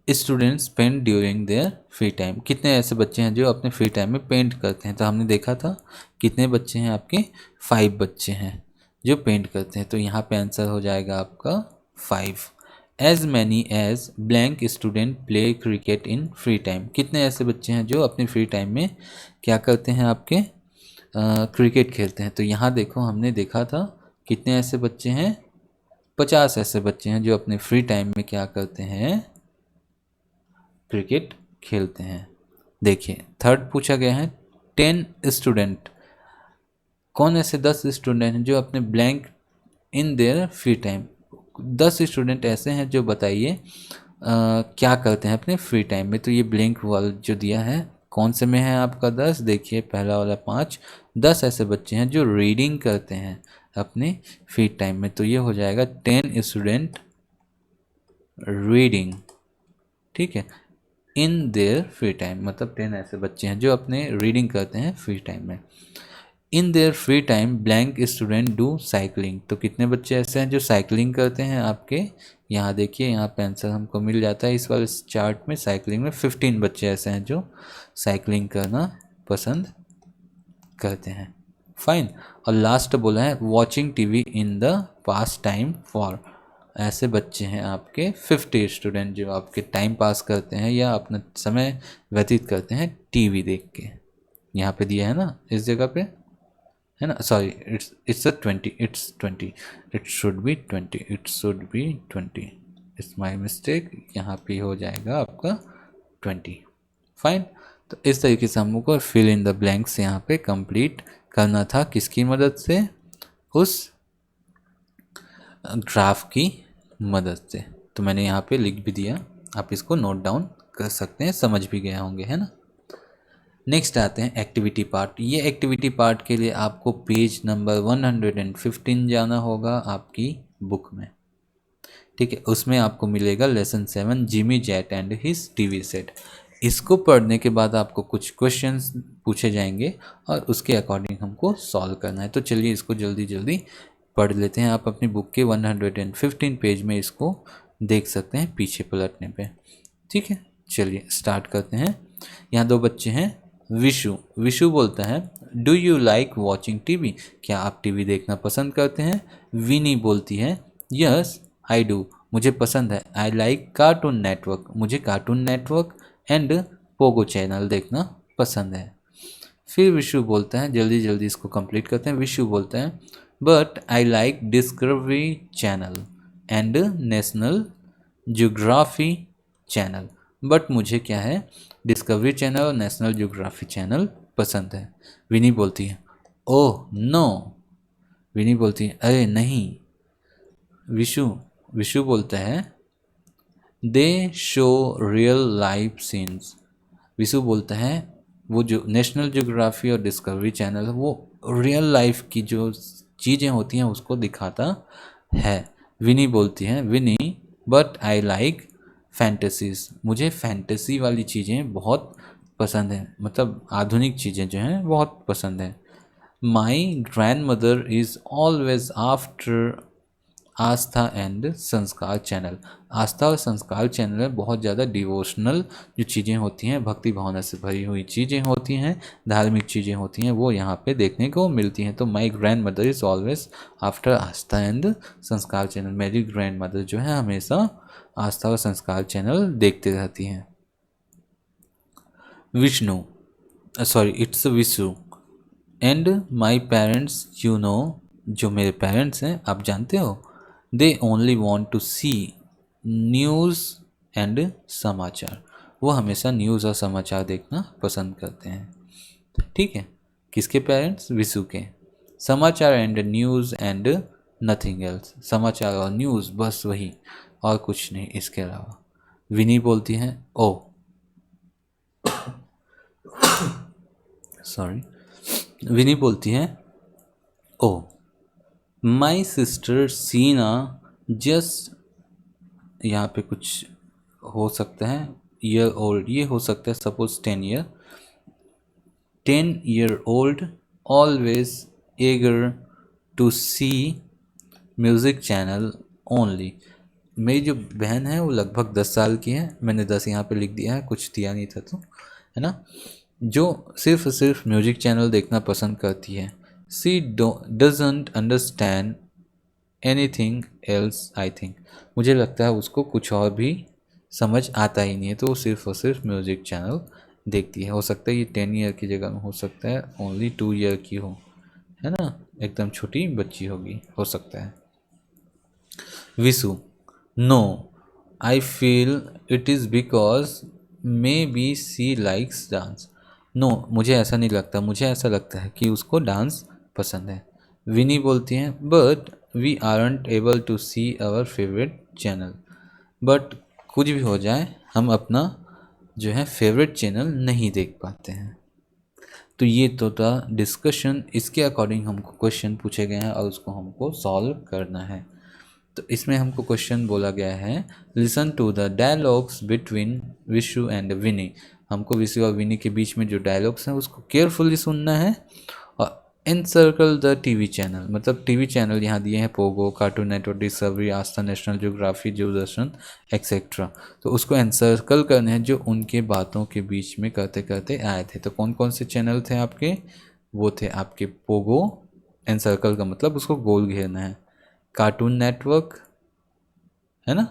students paint during their free time. कितने ऐसे बच्चे हैं जो अपने फ्री टाइम में पेंट करते हैं। तो हमने देखा था कितने बच्चे हैं आपके, 5 बच्चे हैं। जो पेंट करते हैं। तो यहाँ पे आंसर हो जाएगा आपका 5। As many as blank student play cricket in free time. कितने ऐसे बच्चे हैं जो अपने फ्री टाइम में क्या करते हैं आपके क्रिकेट खेलते हैं। तो यहाँ देखो हमने देखा था कितने ऐसे बच्चे हैं, 50 ऐसे बच्चे हैं जो अपने फ्री टाइम में क्या करते हैं, क्रिकेट खेलते हैं। देखिए थर्ड पूछा गया है 10 स्टूडेंट। कौन ऐसे 10 स्टूडेंट हैं जो अपने blank in their free time, 10 student ऐसे हैं जो बताइए क्या करते हैं अपने फ्री टाइम में। तो ये ब्लैंक वाला जो दिया है कौन से में है आपका 10, देखिए पहला वाला 5, 10 ऐसे बच्चे हैं जो रीडिंग करते हैं अपने फ्री टाइम में। तो ये हो जाएगा 10 स्टूडेंट रीडिंग, ठीक है, इन देयर फ्री टाइम, मतलब 10 ऐसे बच्चे हैं जो अपने रीडिंग करते हैं फ्री टाइम में। In their free time blank student do cycling. तो कितने बच्चे ऐसे हैं जो साइकिलिंग करते हैं आपके, यहाँ देखिए यहाँ पे आंसर हमको मिल जाता है इस वाले चार्ट में। साइकिलिंग में 15 बच्चे ऐसे हैं जो साइकिलिंग करना पसंद करते हैं। फाइन। और लास्ट बोला है watching TV in the pass time for. ऐसे बच्चे हैं आपके 50 स्टूडेंट जो आपके टाइम पास करते हैं या अपना समय व्यतीत करते हैं टीवी देख के। यहाँ पे दिया है ना इस जगह पे, है ना, sorry it's a 20, it's 20, it should be 20, it should be 20, it's my mistake, यहाँ पे हो जाएगा आपका 20। फाइन। तो इस तरीके से हमको फिल इन द ब्लैंक्स यहाँ पे कंप्लीट करना था, किसकी मदद से, उस ग्राफ की मदद से। तो मैंने यहाँ पे लिख भी दिया, आप इसको नोट डाउन कर सकते हैं, समझ भी गए होंगे, है ना। नेक्स्ट आते हैं एक्टिविटी पार्ट। ये एक्टिविटी पार्ट के लिए आपको पेज नंबर 115 जाना होगा आपकी बुक में, ठीक है। उसमें आपको मिलेगा lesson 7 Jimmy jet and his TV set. इसको पढ़ने के बाद आपको कुछ क्वेश्चंस पूछे जाएंगे और उसके अकॉर्डिंग हमको सॉल्व करना है। तो चलिए इसको जल्दी जल्दी पढ़ लेते हैं। आप अपनी बुक के 115 पेज में इसको देख सकते हैं पीछे पलटने पे, ठीक है। चलिए स्टार्ट करते हैं। यहाँ दो बच्चे हैं। विशु, विशु बोलता है do you like watching TV. क्या आप टीवी देखना पसंद करते हैं। विनी बोलती है यस आई डू, मुझे पसंद है। आई लाइक कार्टून नेटवर्क, मुझे cartoon network and Pogo channel देखना पसंद है। फिर विशु बोलता है, जल्दी जल्दी इसको कंप्लीट करते हैं। विशु बोलता है but I like discovery channel and national geography channel. But मुझे क्या है, डिस्कवरी चैनल और नेशनल ज्योग्राफी चैनल पसंद है। विनी बोलती है ओह नो, विनी बोलती है अरे नहीं। विशु, विशु बोलता है दे show real life scenes. Vishu बोलता है वो जो नेशनल ज्योग्राफी और डिस्कवरी चैनल है वो रियल लाइफ की जो चीज़ें होती हैं उसको दिखाता है। विनी बोलती है विनी बट आई लाइक फैंटेसीज, मुझे फैंटेसी वाली चीज़ें बहुत पसंद हैं, मतलब आधुनिक चीज़ें जो हैं बहुत पसंद है। My grand mother is always after Aastha and संस्कार चैनल। आस्था और संस्कार चैनल में बहुत ज़्यादा डिवोशनल जो चीज़ें होती हैं, भक्ति भावना से भरी हुई चीज़ें होती हैं, धार्मिक चीज़ें होती हैं, वो यहाँ पे देखने को मिलती हैं। तो my grand mother is always after Aastha and संस्कार चैनल, मेरी ग्रैंड मदर जो है हमेशा आस्था और संस्कार चैनल देखते रहती हैं। Vishnu, sorry it's Vishu and my parents you know, जो मेरे पेरेंट्स हैं आप जानते हो, they only want to see news and समाचार, वो हमेशा न्यूज़ और समाचार देखना पसंद करते हैं, ठीक है। किसके पेरेंट्स, विशु के। समाचार and news and nothing else, समाचार और न्यूज़ बस वही और कुछ नहीं इसके अलावा। विनी बोलती हैं ओ सॉरी, विनी बोलती हैं ओ माई सिस्टर सीना जस्ट, यहाँ पे कुछ हो सकता है ईयर ओल्ड, ये हो सकता है suppose 10 year old always eager to see music channel only. मेरी जो बहन है वो लगभग 10 साल की है, मैंने 10 यहाँ पे लिख दिया है, कुछ दिया नहीं था तो, है ना, जो सिर्फ म्यूज़िक चैनल देखना पसंद करती है। She doesn't understand anything else I think. मुझे लगता है उसको कुछ और भी समझ आता ही नहीं है, तो वो सिर्फ और सिर्फ म्यूज़िक चैनल देखती है। हो सकता है ये 10 ईयर की जगह में हो सकता है ओनली 2 ईयर की हो, है ना, एकदम छोटी बच्ची होगी, हो सकता है। Vishu, no, I feel it is because maybe C likes dance. No, मुझे ऐसा नहीं लगता, मुझे ऐसा लगता है कि उसको डांस पसंद है। विनी बोलती हैं but we aren't able to see our favourite channel. But कुछ भी हो जाए, हम अपना जो है फेवरेट चैनल नहीं देख पाते हैं। तो ये तो था डिस्कशन, इसके अकॉर्डिंग हमको क्वेश्चन पूछे गए हैं और उसको हमको सॉल्व करना है। तो इसमें हमको क्वेश्चन बोला गया है, listen to the dialogues between Vishu and Vini. हमको विशु और विनी के बीच में जो डायलॉग्स हैं उसको केयरफुली सुनना है। और एनसर्कल द टीवी चैनल, मतलब टीवी चैनल यहाँ दिए हैं पोगो, कार्टून नेटवर्क, डिस्कवरी, आस्था, नेशनल ज्योग्राफी, दूरदर्शन एक्सेट्रा। तो उसको एनसर्कल करने हैं जो उनके बातों के बीच में करते करते आए थे। तो कौन कौन से चैनल थे आपके, वो थे आपके पोगो, एनसर्कल का मतलब उसको गोल घेरना है, कार्टून नेटवर्क, है ना,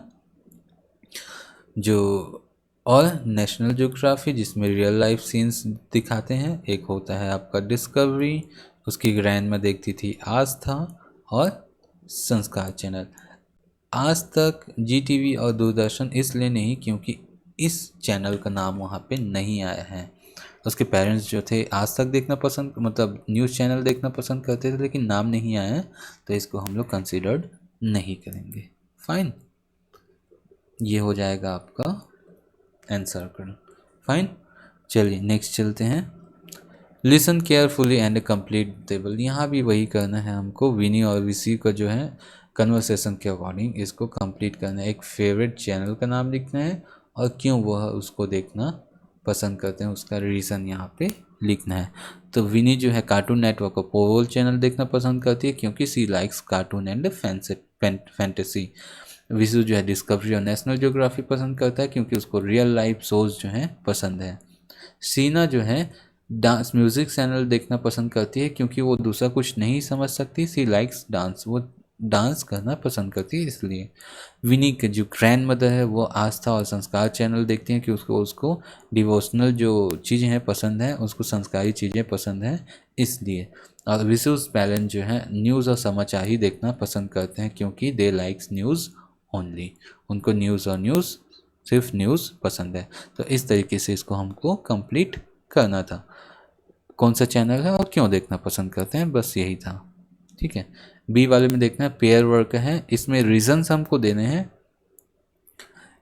जो, और नेशनल ज्योग्राफी जिसमें रियल लाइफ सीन्स दिखाते हैं, एक होता है आपका डिस्कवरी, उसकी ग्रैंड में देखती थी आस्था, और संस्कार चैनल। आज तक जी टीवी और दूरदर्शन इसलिए नहीं क्योंकि इस चैनल का नाम वहाँ पे नहीं आया है। उसके पेरेंट्स जो थे आज तक देखना पसंद, मतलब न्यूज़ चैनल देखना पसंद करते थे, लेकिन नाम नहीं आया है, तो इसको हम लोग कंसिडर्ड नहीं करेंगे। फाइन, ये हो जाएगा आपका आंसर कर। फाइन, चलिए नेक्स्ट चलते हैं। Listen carefully and complete table. यहाँ भी वही करना है हमको, विनी और विसी का जो है कन्वर्सेशन के अकॉर्डिंग इसको कंप्लीट करना है। एक फेवरेट चैनल का नाम लिखना है और क्यों वह उसको देखना पसंद करते हैं उसका रीज़न यहाँ पे लिखना है। तो विनी जो है कार्टून नेटवर्क और पोगो चैनल देखना पसंद करती है क्योंकि she likes cartoon and fantasy. Vishu जो है डिस्कवरी और नेशनल ज्योग्राफी पसंद करता है क्योंकि उसको रियल लाइफ शोज जो हैं पसंद है। सीना जो है डांस म्यूज़िक चैनल देखना पसंद करती है क्योंकि वो दूसरा कुछ नहीं समझ सकती, सी लाइक्स डांस, वो डांस करना पसंद करती है इसलिए। विनी के जो ग्रैंड मदर है वो आस्था और संस्कार चैनल देखती हैं कि उसको उसको डिवोशनल जो चीज़ें हैं पसंद है, उसको संस्कारी चीज़ें पसंद हैं इसलिए। और विशुस पैरेंट जो है न्यूज़ और समाचार ही देखना पसंद करते हैं क्योंकि दे लाइक्स न्यूज़ ओनली, उनको न्यूज़ और न्यूज़, सिर्फ न्यूज़ पसंद है। तो इस तरीके से इसको हमको कंप्लीट करना था, कौन सा चैनल है और क्यों देखना पसंद करते हैं, बस यही था। ठीक है, बी वाले में देखना है पेयर वर्क है, इसमें रीजंस हमको देने हैं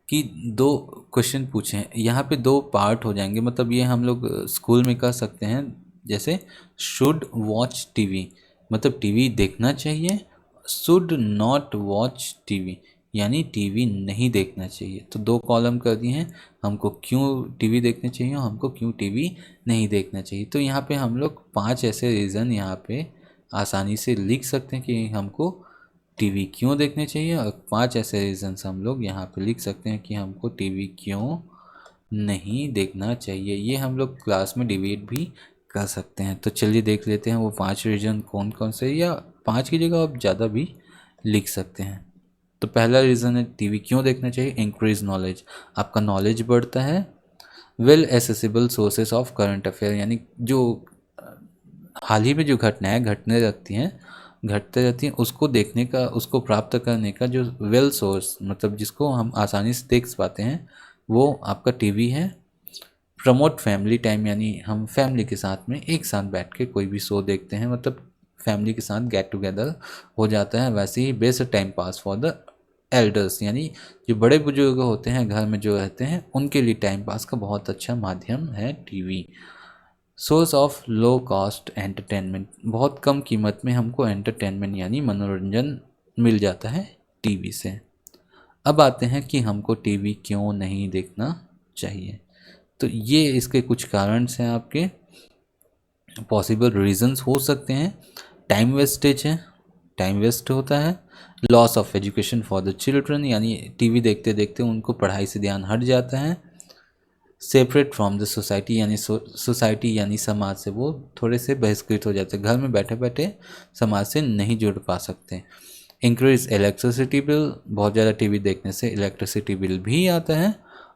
कि दो क्वेश्चन पूछे हैं, यहाँ पे दो पार्ट हो जाएंगे, मतलब ये हम लोग स्कूल में कर सकते हैं। जैसे शुड वॉच टीवी, मतलब टीवी देखना चाहिए, शुड नॉट वॉच टीवी यानी टीवी नहीं देखना चाहिए। तो दो कॉलम कर दिए हैं, हमको क्यों टीवी देखना चाहिए और हमको क्यों टीवी नहीं देखना चाहिए। तो यहाँ पे हम लोग 5 ऐसे रीज़न यहाँ पे आसानी से लिख सकते हैं कि हमको टीवी क्यों देखने चाहिए, और 5 ऐसे रीजंस हम लोग यहाँ पे लिख सकते हैं कि हमको टीवी क्यों नहीं देखना चाहिए। ये हम लोग क्लास में डिबेट भी कर सकते हैं। तो चलिए देख लेते हैं वो 5 रीजन कौन कौन से, या 5 की जगह आप ज़्यादा भी लिख सकते हैं। तो पहला रीज़न है टीवी क्यों देखना चाहिए, इंक्रीज नॉलेज, आपका नॉलेज बढ़ता है। Well accessible sources of current affair, यानी जो हाल ही में जो घटनाएं घटते रहती हैं उसको देखने का, उसको प्राप्त करने का जो वेल सोर्स, मतलब जिसको हम आसानी से देख पाते हैं, वो आपका टीवी है। प्रमोट फैमिली टाइम, यानी हम फैमिली के साथ में एक साथ बैठ के कोई भी शो देखते हैं, मतलब फैमिली के साथ गेट टुगेदर हो जाता है। वैसे ही best time pass for the elders, यानी जो बड़े बुजुर्ग होते हैं घर में जो रहते हैं उनके लिए टाइम पास का बहुत अच्छा माध्यम है TV. Source of low cost entertainment, बहुत कम कीमत में हमको एंटरटेनमेंट यानी मनोरंजन मिल जाता है टीवी से। अब आते हैं कि हमको टीवी क्यों नहीं देखना चाहिए। तो ये इसके कुछ कारण हैं, आपके पॉसिबल रीजंस हो सकते हैं। टाइम वेस्टेज है, टाइम वेस्ट होता है। Loss of education for the children, यानी टीवी देखते देखते उनको पढ़ाई से ध्यान हट जाता है। सेपरेट फ्रॉम द सोसाइटी, यानी सोसाइटी यानी समाज से वो थोड़े से बहिष्कृत हो जाते हैं, घर में बैठे बैठे समाज से नहीं जुड़ पा सकते। इंक्रीज इलेक्ट्रिसिटी बिल, बहुत ज़्यादा टीवी देखने से इलेक्ट्रिसिटी बिल भी आता है।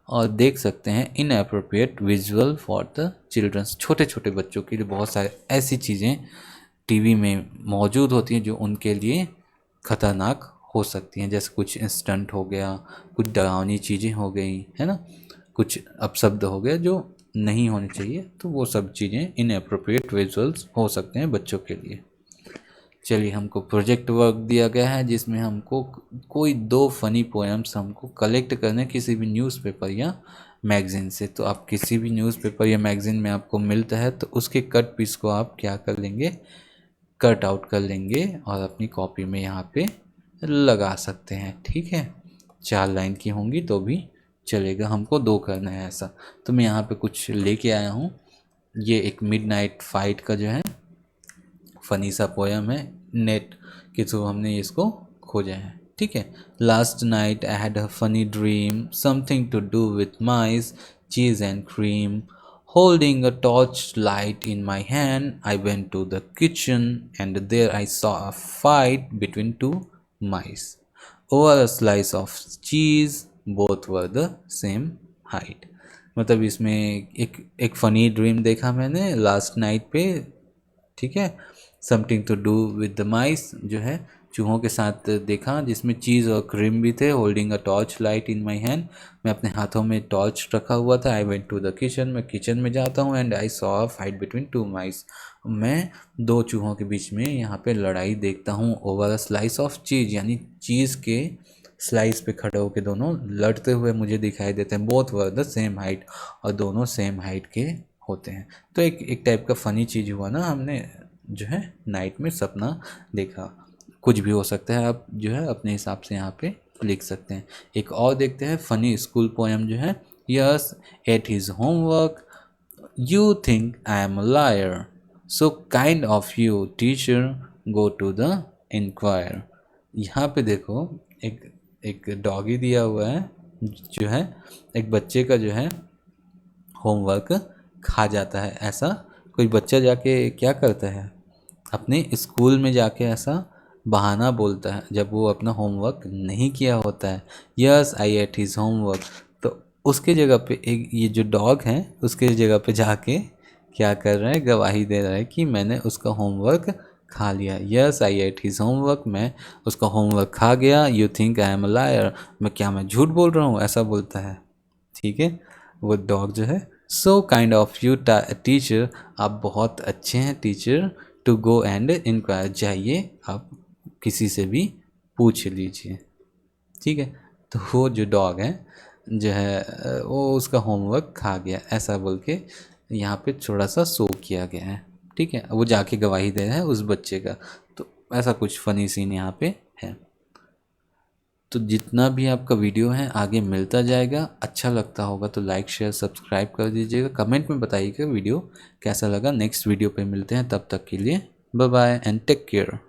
और देख सकते हैं inappropriate visual for the childrens, छोटे छोटे बच्चों के लिए बहुत सारे ऐसी चीज़ें टीवी में मौजूद होती हैं जो उनके लिए खतरनाक हो सकती हैं, जैसे कुछ इंस्टेंट हो गया, कुछ डरावनी चीज़ें हो गई है ना, कुछ अपशब्द हो गया जो नहीं होने चाहिए, तो वो सब चीज़ें इनअप्रोप्रिएट विजुअल्स हो सकते हैं बच्चों के लिए। चलिए, हमको प्रोजेक्ट वर्क दिया गया है जिसमें हमको कोई 2 फनी पोएम्स हमको कलेक्ट करने किसी भी न्यूज़पेपर या मैगज़ीन से। तो आप किसी भी न्यूज़पेपर या मैगज़ीन में आपको मिलता है तो उसके कट पीस को आप क्या कर लेंगे, कट आउट कर लेंगे और अपनी कॉपी में यहाँ पे लगा सकते हैं। ठीक है, 4 लाइन की होंगी तो भी चलेगा, हमको 2 करना है ऐसा। तो मैं यहाँ पे कुछ लेके आया हूँ। ये एक मिडनाइट फाइट का जो है फनी सा पोयम है, नेट के थ्रू हमने इसको खोजा है। ठीक है, last night I had a funny dream, something to do with mice, cheese and cream, holding a torchlight in my hand, I went to the kitchen and there I saw a fight between 2 mice over a slice of cheese, both were the same height। मतलब इसमें एक फ़नी ड्रीम देखा मैंने लास्ट नाइट पे। ठीक है, something to do with the mice जो है चूहों के साथ देखा, जिसमें चीज़ और क्रीम भी थे। Holding a torch light in my hand, मैं अपने हाथों में टॉर्च रखा हुआ था। I went to the kitchen, मैं किचन में जाता हूँ। And I saw a fight between 2 mice, मैं 2 चूहों के बीच में यहाँ पे लड़ाई देखता हूँ। ओवर अ स्लाइस ऑफ चीज़, यानी चीज़ के स्लाइस पे खड़े होकर दोनों लड़ते हुए मुझे दिखाई देते हैं। Both were the same height, और दोनों सेम हाइट के होते हैं। तो एक टाइप का फ़नी चीज़ हुआ ना, हमने जो है नाइट में सपना देखा। कुछ भी हो सकता है, आप जो है अपने हिसाब से यहाँ पे लिख सकते हैं। एक और देखते हैं फनी स्कूल पोएम जो है, yes at his homework, you think I am a liar, so kind of you teacher, go to the inquire. यहाँ पे देखो एक एक डॉगी दिया हुआ है जो है एक बच्चे का जो है होमवर्क खा जाता है। ऐसा कोई बच्चा जाके क्या करता है, अपने स्कूल में जाके ऐसा बहाना बोलता है जब वो अपना होमवर्क नहीं किया होता है, yes I eight his homework. तो उसके जगह पे एक ये जो डॉग है उसके जगह पे जाके क्या कर रहा है, गवाही दे रहा है कि मैंने उसका होमवर्क खा लिया। Yes I eight his homework, मैं उसका होमवर्क खा गया। You think I am a lawyer, मैं झूठ बोल रहा हूँ, ऐसा बोलता है। ठीक है, वो डॉग जो है, so kind of you teacher, आप बहुत अच्छे हैं teacher, to go and inquire, जाइए आप किसी से भी पूछ लीजिए। ठीक है, तो वो जो डॉग है जो है वो उसका होमवर्क खा गया, ऐसा बोल के यहाँ पे थोड़ा सा शो किया गया है। ठीक है, वो जाके गवाही दे रहा है उस बच्चे का, तो ऐसा कुछ फ़नी सीन यहाँ पे है। तो जितना भी आपका वीडियो है आगे मिलता जाएगा। अच्छा लगता होगा तो लाइक शेयर सब्सक्राइब कर दीजिएगा। कमेंट में बताइएगा वीडियो कैसा लगा। नेक्स्ट वीडियो पे मिलते हैं, तब तक के लिए bye bye and take care.